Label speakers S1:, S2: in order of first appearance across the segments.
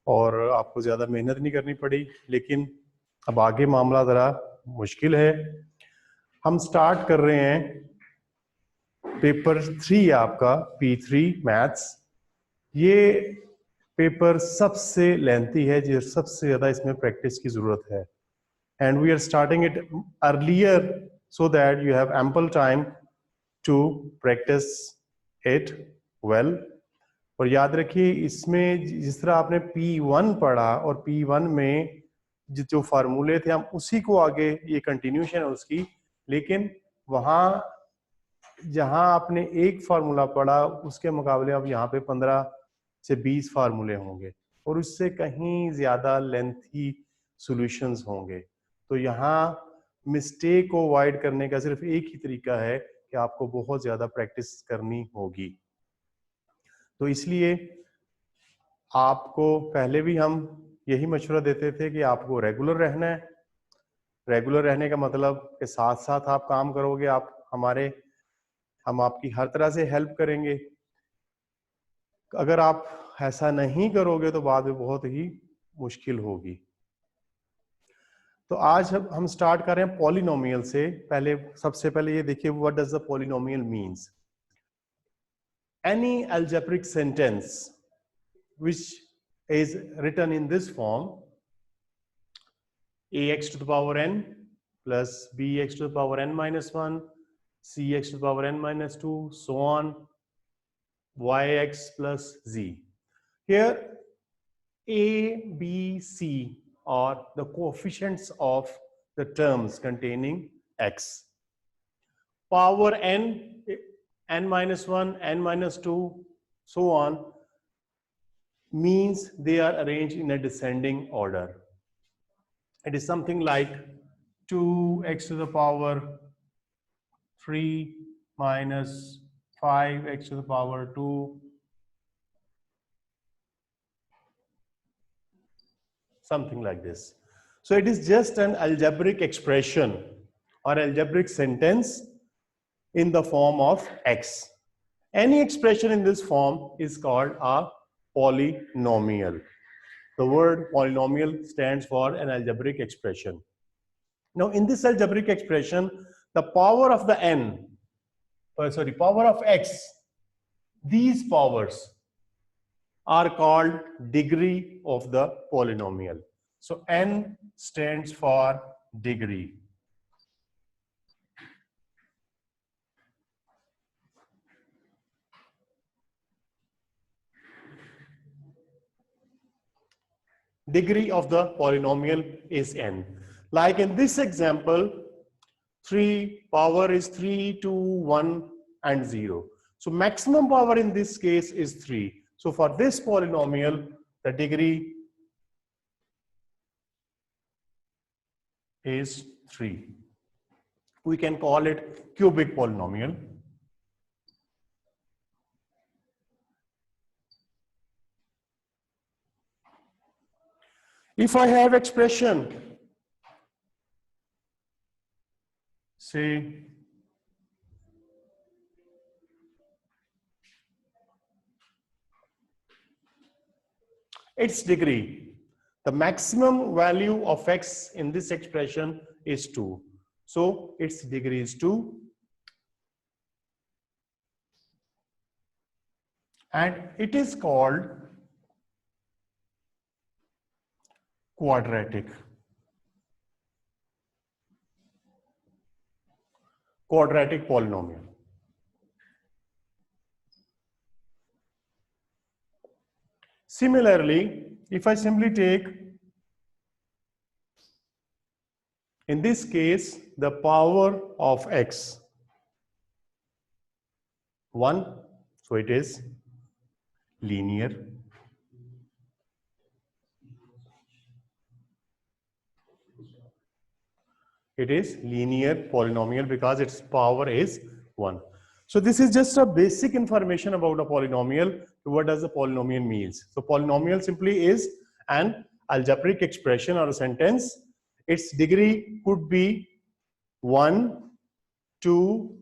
S1: और आपको ज़्यादा मेहनत नहीं करनी पड़ी। लेकिन अब आगे मामला ज़रा मुश्किल है। हम स्टार्ट कर रहे हैं पेपर 3 आपका P3 मैथ्स। ये पेपर सबसे लेंथी है, जो सबसे ज़्यादा इसमें प्रैक्टिस की ज़रूरत है। And we are starting it earlier so that you have ample time to practise it well. और याद रखिए, इसमें जिस तरह आपने P1 पढ़ा और P1 में जो फार्मूले थे, हम उसी को आगे, ये कंटिन्यूशन है उसकी। लेकिन वहाँ जहाँ आपने एक फार्मूला पढ़ा, उसके मुकाबले अब यहाँ पे 15 से 20 फार्मूले होंगे और उससे कहीं ज्यादा लेंथी सॉल्यूशंस होंगे। तो यहाँ मिस्टेक को अवॉइड करने का सिर्फ एक ही तरीका है कि आपको बहुत ज्यादा प्रैक्टिस करनी होगी। तो इसलिए आपको पहले भी हम यही मशवरा देते थे कि आपको रेगुलर रहना है। रेगुलर रहने का मतलब कि साथ साथ आप काम करोगे, हम आपकी हर तरह से हेल्प करेंगे। अगर आप ऐसा नहीं करोगे तो बाद में बहुत ही मुश्किल होगी। तो आज हम स्टार्ट कर रहे हैं पॉलिनोमियल से। सबसे पहले ये देखिए, what does the polynomial means. Any algebraic sentence which is written in this form: ax to the power n plus bx to the power n minus 1, cx to the power n minus 2, so on, yx plus z. Here a, b, c are the coefficients of the terms containing x. Power n, n minus 1, n minus 2, so on, means they are arranged in a descending order. It is something like 2x to the power 3 minus 5x to the power 2, something like this. So it is just an algebraic expression or algebraic sentence in the form of x. Any expression in this form is called a polynomial. The word polynomial stands for an algebraic expression. Now, in this algebraic expression, the power of the power of x, these powers are called degree of the polynomial. So n stands for degree. Degree of the polynomial is n. Like in this example, 3 power is 3, 2, 1 and 0. So maximum power in this case is 3. So for this polynomial, the degree is 3. We can call it cubic polynomial. If I have expression, say its degree, the maximum value of x in this expression is 2. So its degree is 2. And it is called quadratic polynomial. Similarly, if I simply take, in this case, the power of x 1, so it is linear. It is linear polynomial because its power is 1. So this is just a basic information about a polynomial. What does a polynomial means? So polynomial simply is an algebraic expression or a sentence. Its degree could be 1, 2,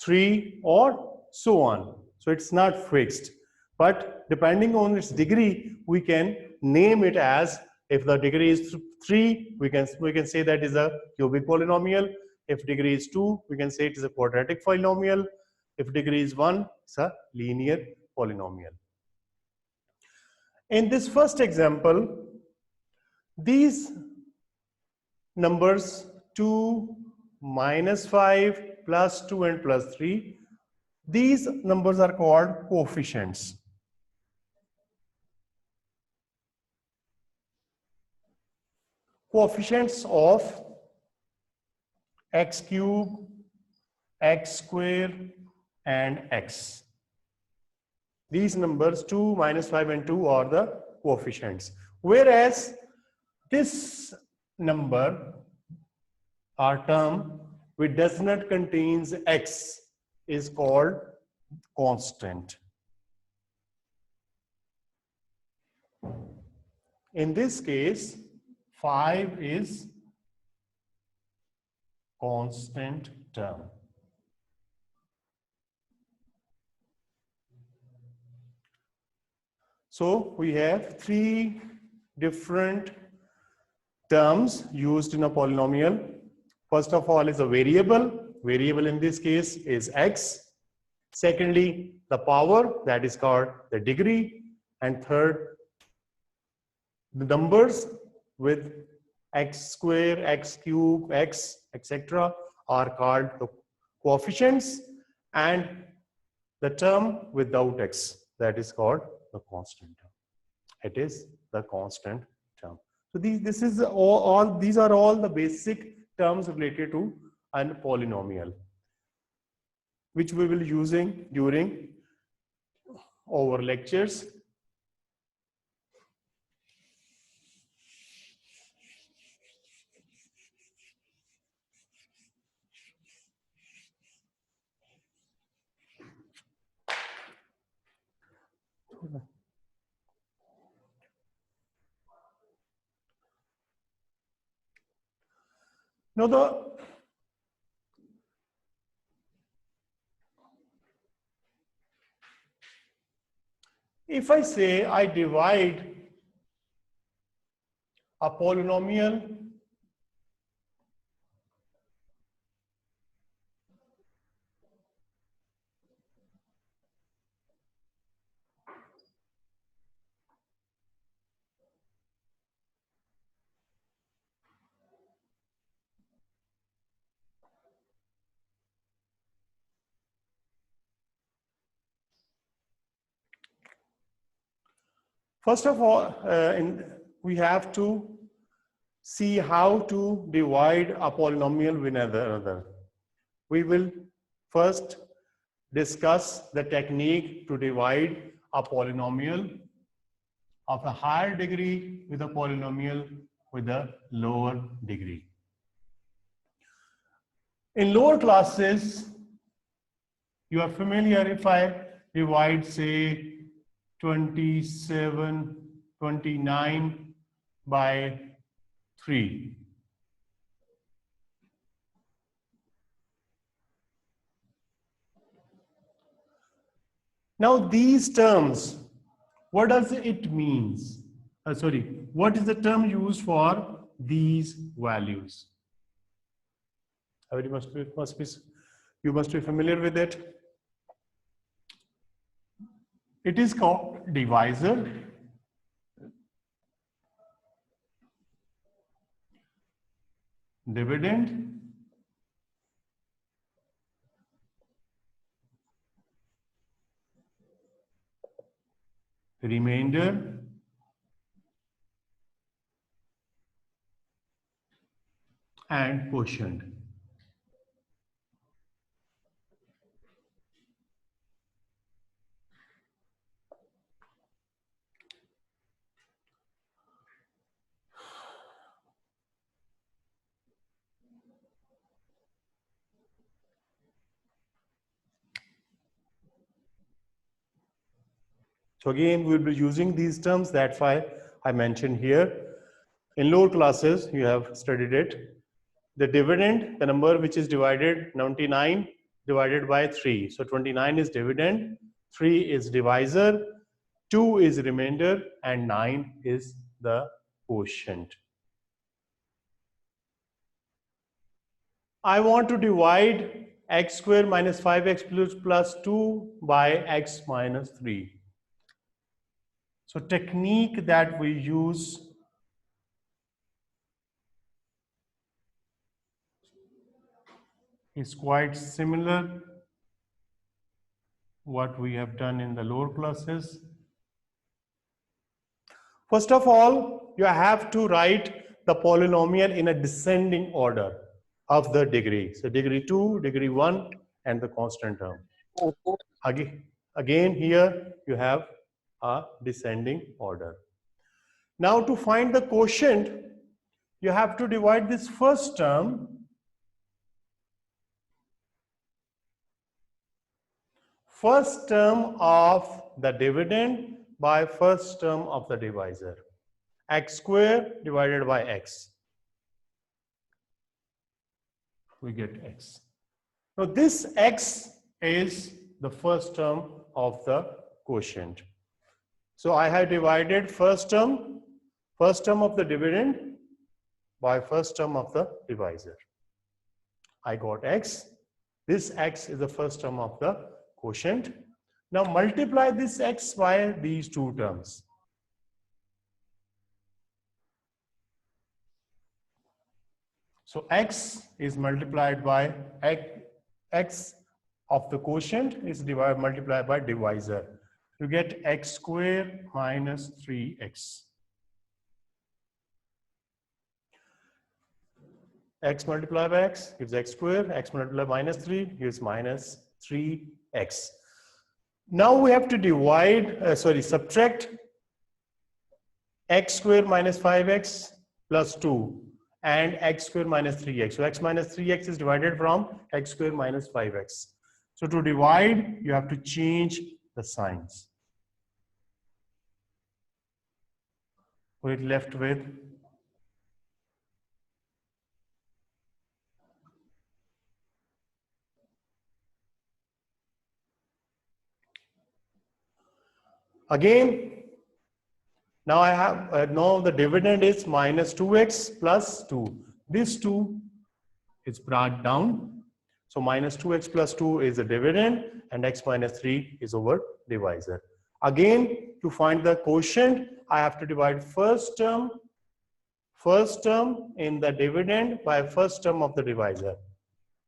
S1: 3 or so on. So it's not fixed, but depending on its degree, we can name it as, if the degree is 3, we can say that is a cubic polynomial. If degree is 2, we can say it is a quadratic polynomial. If degree is 1, it's a linear polynomial. In this first example, these numbers 2, -5, +2 and +3, these numbers are called coefficients. Coefficients of x cube, x square and x. These numbers 2, -5 and 2 are the coefficients. Whereas this number or term which does not contains x is called constant. In this case, 5 is constant term. So we have 3 different terms used in a polynomial. First of all is a variable. Variable in this case is x. Secondly, the power, that is called the degree. And third, the numbers with x square, x cube, x, etc. are called the coefficients, and the term without x, that is called the constant term. It is the constant term. So these are all the basic terms related to a polynomial, which we will be using during our lectures. Now if I say I divide a polynomial first of all, we have to see how to divide a polynomial with another. We will first discuss the technique to divide a polynomial of a higher degree with a polynomial with a lower degree. In lower classes, you are familiar if I divide, say, 29 by 3. Now these terms, what does it means? What is the term used for these values? You must be familiar with it. It is called divisor, dividend, remainder, and quotient. So again, we'll be using these terms. That's why I mentioned here. In lower classes, you have studied it. The dividend, the number which is divided, 99 divided by 3. So 29 is dividend, 3 is divisor, 2 is remainder, and 9 is the quotient. I want to divide x square minus 5x plus 2 by x minus 3. So technique that we use is quite similar what we have done in the lower classes. First of all, you have to write the polynomial in a descending order of the degree. So degree 2, degree 1, and the constant term. Again, here you have a descending order. Now to find the quotient, you have to divide this first term of the dividend by first term of the divisor. X square divided by x. We get x. Now this x is the first term of the quotient. So I have divided first term of the dividend by first term of the divisor. I got x. This x is the first term of the quotient. Now multiply this x by these two terms. So x is multiplied by x of the quotient is multiplied by divisor. You get x square minus 3x. X multiplied by x gives x square, x multiplied by minus 3 gives minus 3x. Now we have to subtract x square minus 5x plus 2 and x square minus 3x. So x minus 3x is divided from x square minus 5x. So to divide, you have to change the signs. We're left with again. Now I have now the dividend is minus 2x plus 2. This 2 is brought down. So minus 2x plus 2 is the dividend and x minus 3 is over divisor. Again, to find the quotient, I have to divide first term in the dividend by first term of the divisor.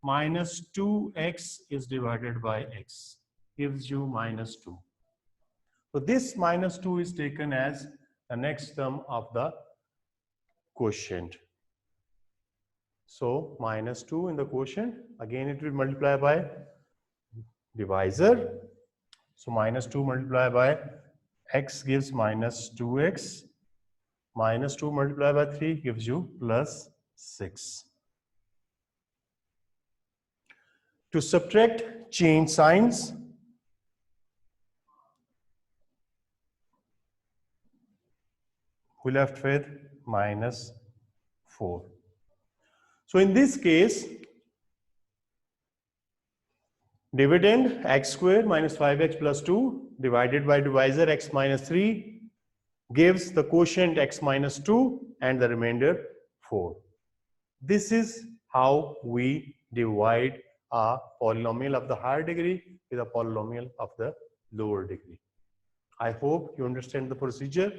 S1: Minus 2x is divided by x gives you minus 2. So this minus 2 is taken as the next term of the quotient. So minus 2 in the quotient, again it will multiply by divisor. So minus 2 multiplied by x gives minus 2x. Minus 2 multiplied by 3 gives you plus 6. To subtract, change signs. We left with minus 4. So in this case, dividend x square minus 5x plus 2 divided by divisor x minus 3 gives the quotient x minus 2 and the remainder 4. This is how we divide a polynomial of the higher degree with a polynomial of the lower degree. I hope you understand the procedure.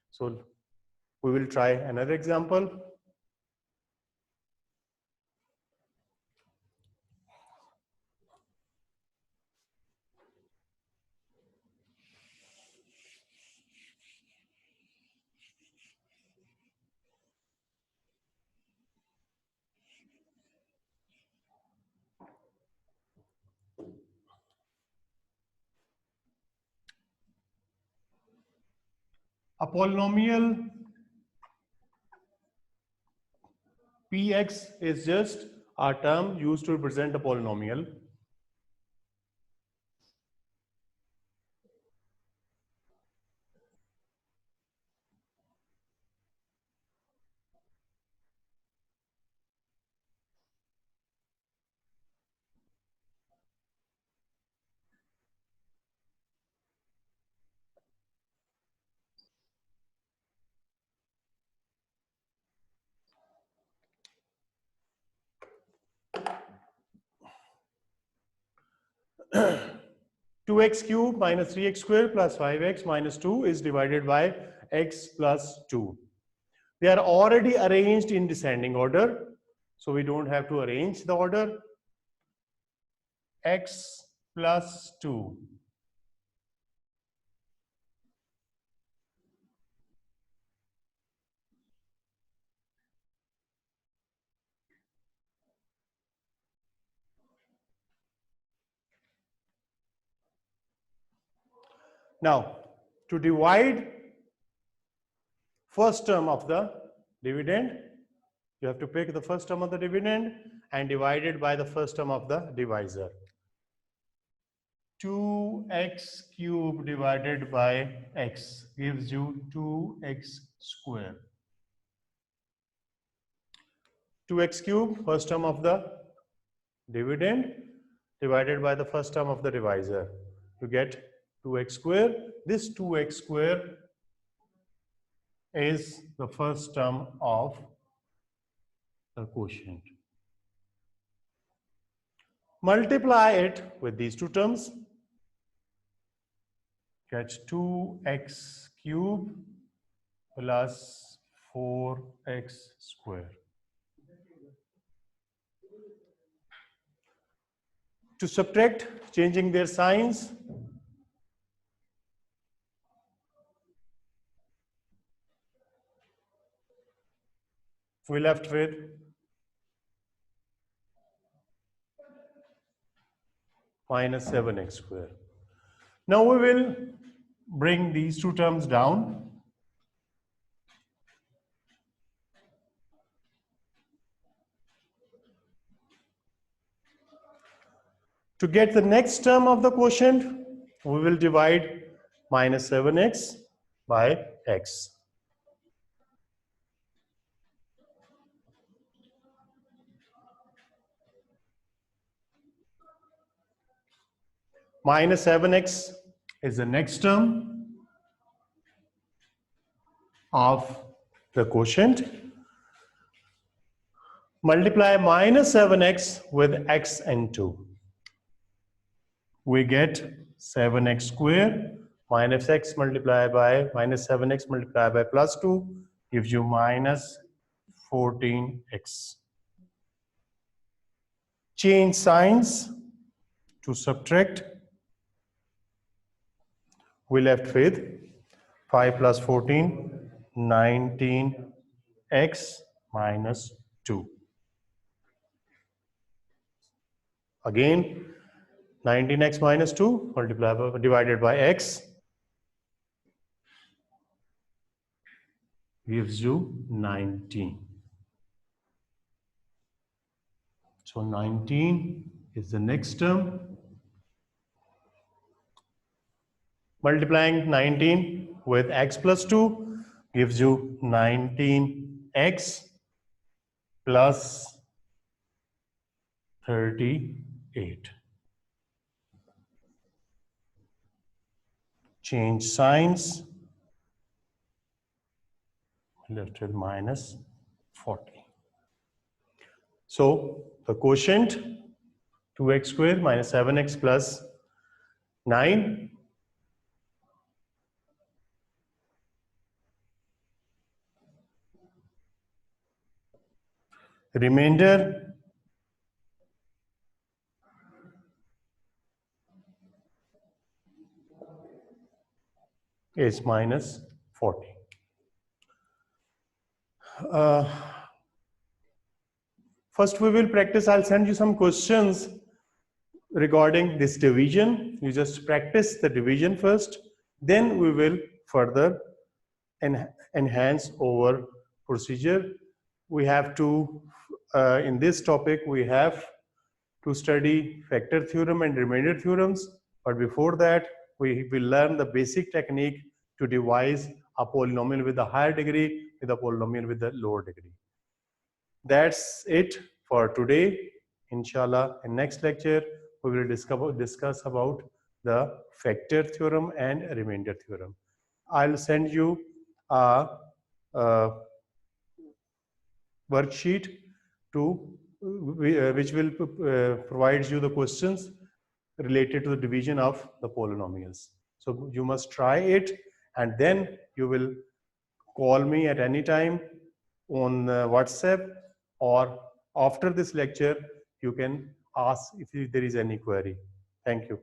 S1: So we will try another example. A polynomial Px is just a term used to represent a polynomial. 2x cube minus 3x square plus 5x minus 2 is divided by x plus 2. They are already arranged in descending order, so we don't have to arrange the order. X plus 2. Now, to divide first term of the dividend, you have to pick the first term of the dividend and divide it by the first term of the divisor. 2x cube divided by x gives you 2x square. 2x cube, first term of the dividend, divided by the first term of the divisor. You get 2x square. This 2x square is the first term of the quotient. Multiply it with these two terms. Get 2x cube plus 4x square. To subtract, changing their signs, we left with minus 7x square. Now we will bring these two terms down. To get the next term of the quotient, we will divide minus 7x by x. Minus 7x is the next term of the quotient. Multiply minus 7x with x and 2. We get 7x square minus x multiplied by minus 7x multiplied by plus 2 gives you minus 14x. Change signs to subtract. We left with 5 plus 14, 19x minus 2. Again, 19x minus 2 divided by x gives you 19. So 19 is the next term. Multiplying 19 with x plus 2 gives you 19x plus 38. Change signs, left with minus 40. So the quotient 2x square minus 7x plus 9 remainder is minus 40. First we will practice. I'll send you some questions regarding this division. You just practice the division first, then we will further enhance our procedure. We have to, in this topic, we have to study factor theorem and remainder theorems, but before that, we will learn the basic technique to devise a polynomial with a higher degree with a polynomial with a lower degree. That's it for today. Inshallah, in next lecture, we will discuss about the factor theorem and remainder theorem. I'll send you a worksheet to which will provide you the questions related to the division of the polynomials. So you must try it, and then you will call me at any time on WhatsApp, or after this lecture you can ask if there is any query. Thank you.